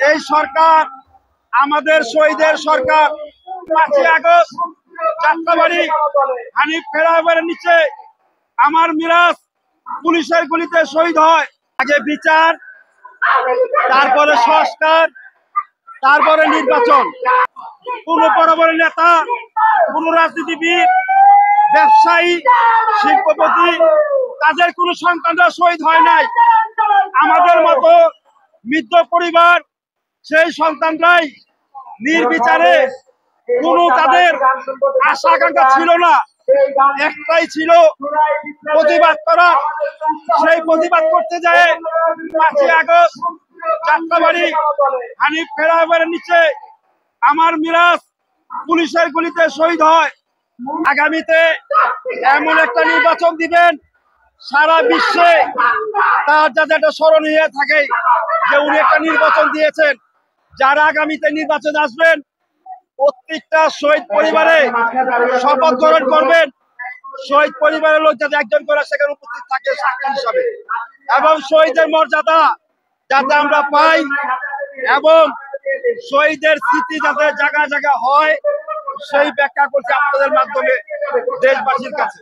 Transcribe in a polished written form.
এই সরকার আমাদের শহীদের সরকার। 5ই আগস্ট যাত্রাবাড়ি হানিফ ফ্লাইওভারের নিচে আমার মিরাজ পুলিশের গুলিতে শহীদ হয়। আগে বিচার, তারপরে সংস্কার, তারপরে নির্বাচন। কোন বড় বড় নেতা, কোন রাজনীতিবিদ, ব্যবসায়ী, শিল্পপতি, তাদের কোন সন্তানরা শহীদ হয় নাই। আমাদের মতো মৃত পরিবার, সেই সন্তানরাই নির্বিচারে কোন তাদের আশা আকাঙ্ক্ষা ছিল না, একটাই ছিল প্রতিবাদ করা। সেই প্রতিবাদ করতে যায় 5ই আগস্ট যাত্রাবাড়ি হানিফ ফ্লাইওভারের নিচে আমার মিরাজ পুলিশের গুলিতে শহীদ হয়। আগামীতে এমন একটা নির্বাচন দিবেন, সারা বিশ্বে তার যাতে একটা স্মরণীয় থাকে যে উনি একটা নির্বাচন দিয়েছেন। যারা আগামীতে নির্বাচন আসবেন, প্রত্যেকটা শহীদ পরিবারে শপথ গ্রহণ করবেন। শহীদ পরিবারের লোক যাতে একজন করে সেখানে উপস্থিত থাকে সাক্ষী হিসাবে, এবং শহীদের মর্যাদা যাতে আমরা পাই, এবং শহীদের স্মৃতি যাতে জায়গা জায়গা হয়, সেই ব্যাখ্যা করছে আপনাদের মাধ্যমে দেশবাসীর কাছে।